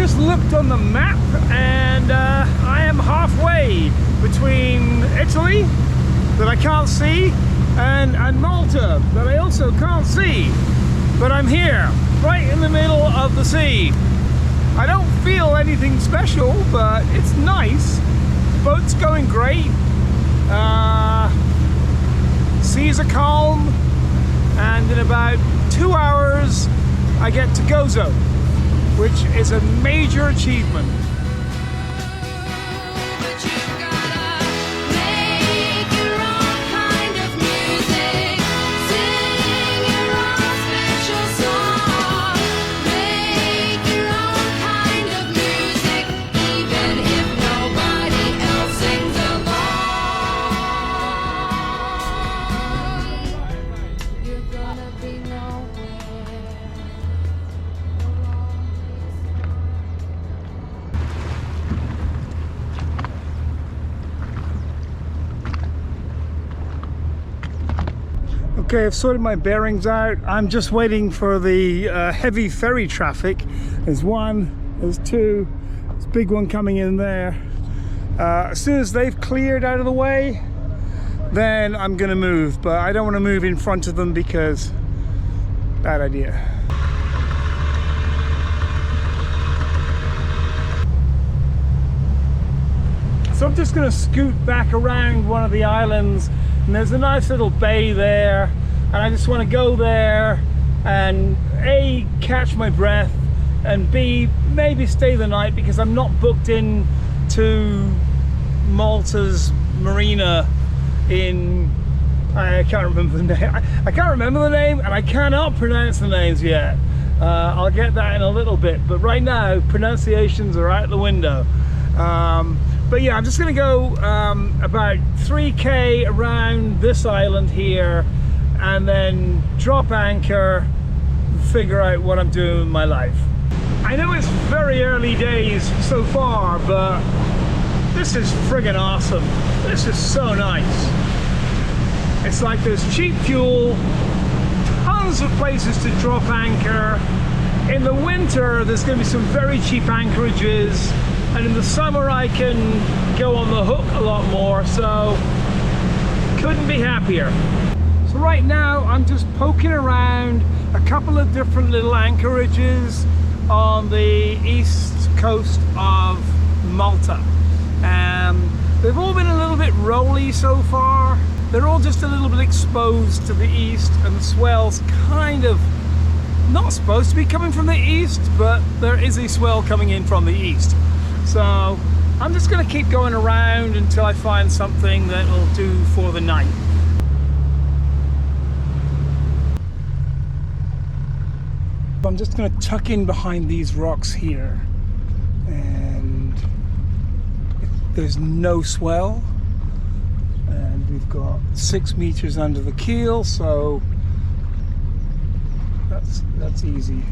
just looked on the map and I am halfway between Italy, that I can't see, and Malta, that I also can't see. But I'm here, right in the middle of the sea. I don't feel anything special, but it's nice. Boat's going great. Seas are calm, and in about 2 hours I get to Gozo, which is a major achievement. Okay, I've sorted my bearings out. I'm just waiting for the heavy ferry traffic. There's one, there's two, there's a big one coming in there. As soon as they've cleared out of the way, then I'm gonna move, but I don't want to move in front of them because bad idea. So I'm just gonna scoot back around one of the islands, and there's a nice little bay there, and I just want to go there and A, catch my breath, and B, maybe stay the night, because I'm not booked in to Malta's marina in, I can't remember the name. I can't remember the name, and I cannot pronounce the names yet. I'll get that in a little bit, but right now pronunciations are out the window. But yeah, I'm just gonna go about 3K around this island here, and then drop anchor, figure out what I'm doing with my life. I know it's very early days so far, but this is friggin' awesome. This is so nice. It's like there's cheap fuel, tons of places to drop anchor. In the winter, there's gonna be some very cheap anchorages, and in the summer I can go on the hook a lot more, so couldn't be happier. So right now I'm just poking around a couple of different little anchorages on the east coast of Malta. They've all been a little bit rolly so far. They're all just a little bit exposed to the east, and the swell's kind of not supposed to be coming from the east, but there is a swell coming in from the east. So I'm just going to keep going around until I find something that will do for the night. I'm just going to tuck in behind these rocks here, and there's no swell, and we've got 6 meters under the keel, so that's easy.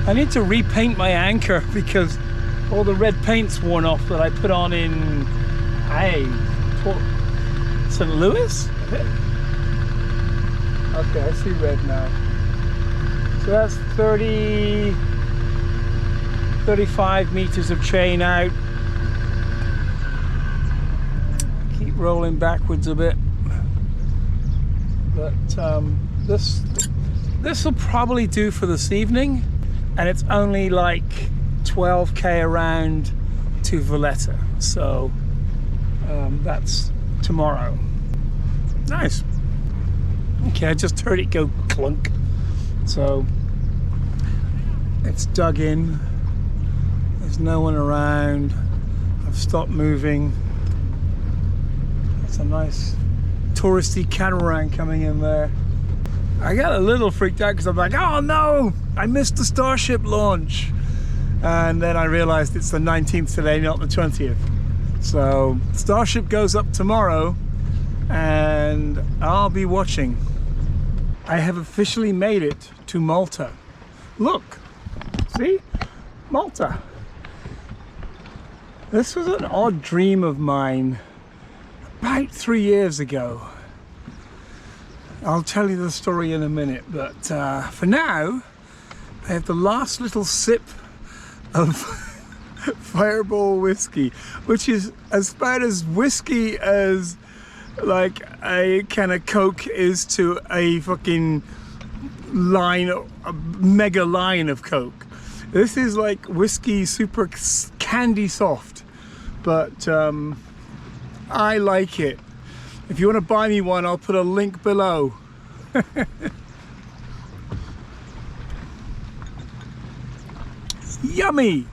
I need to repaint my anchor because all the red paint's worn off that I put on in Port St. Louis. Okay, I see red now. So that's 35 meters of chain out. Keep rolling backwards a bit, but this will probably do for this evening. And it's only like 12K around to Valletta, so that's tomorrow. Nice. Okay, I just heard it go clunk, so it's dug in. There's no one around. I've stopped moving. That's a nice touristy catamaran coming in there. I got a little freaked out because I'm like, oh no, I missed the Starship launch. And then I realized it's the 19th today, not the 20th. So Starship goes up tomorrow and I'll be watching. I have officially made it to Malta. Look, see, Malta. This was an odd dream of mine about 3 years ago. I'll tell you the story in a minute, but for now, I have the last little sip of Fireball whiskey, which is about as whiskey as like a can of Coke is to a fucking line, a mega line of Coke. This is like whiskey, super candy soft, but I like it. If you want to buy me one, I'll put a link below. Yummy!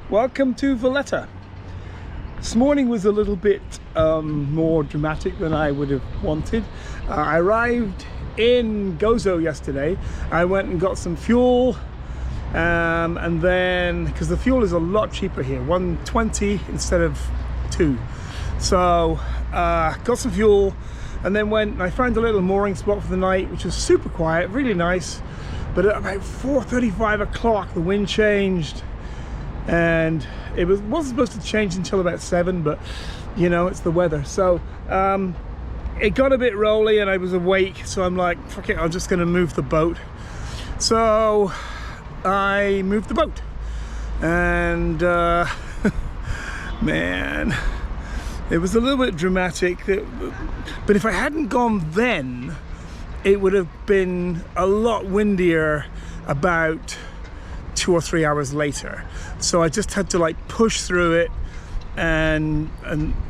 Welcome to Valletta. This morning was a little bit more dramatic than I would have wanted. I arrived in Gozo yesterday. I went and got some fuel, and then, because the fuel is a lot cheaper here, 120 instead of 2. So got some fuel and then went and I found a little mooring spot for the night, which was super quiet, really nice. But at about 4:35 o'clock, the wind changed. And it wasn't supposed to change until about 7, but you know, it's the weather. So it got a bit rolly and I was awake, so I'm like, fuck it, I'm just gonna move the boat. So I moved the boat, and man, it was a little bit dramatic, but if I hadn't gone then, it would have been a lot windier about 2 or 3 hours later. So I just had to like push through it, and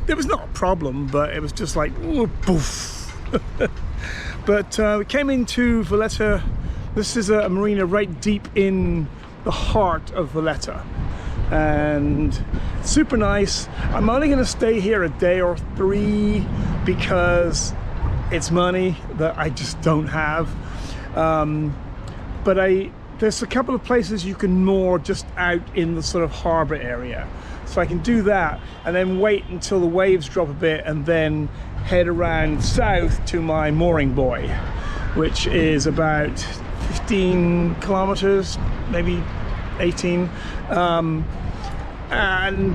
it was not a problem, but it was just like, ooh, poof. But we came into Valletta. This is a marina right deep in the heart of Valletta, and super nice. I'm only going to stay here a day or 3 because it's money that I just don't have. But there's a couple of places you can moor just out in the sort of harbour area. So I can do that and then wait until the waves drop a bit and then head around south to my mooring buoy, which is about 15 kilometers, maybe 18. And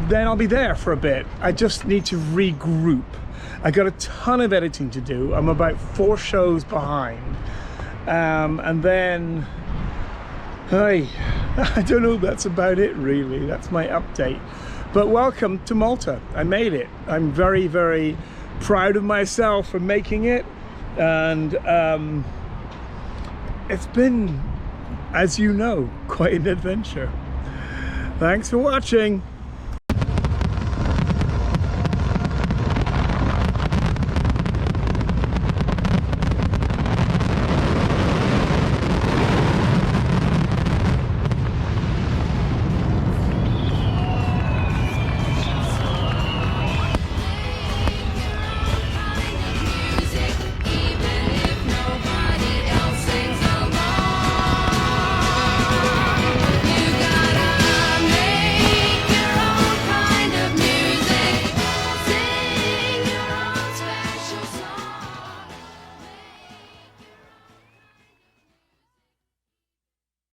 then I'll be there for a bit. I just need to regroup. I got a ton of editing to do. I'm about 4 shows behind. And then, hey, I don't know, that's about it really. That's my update. But welcome to Malta. I made it. I'm very, very proud of myself for making it. And it's been, as you know, quite an adventure. Thanks for watching.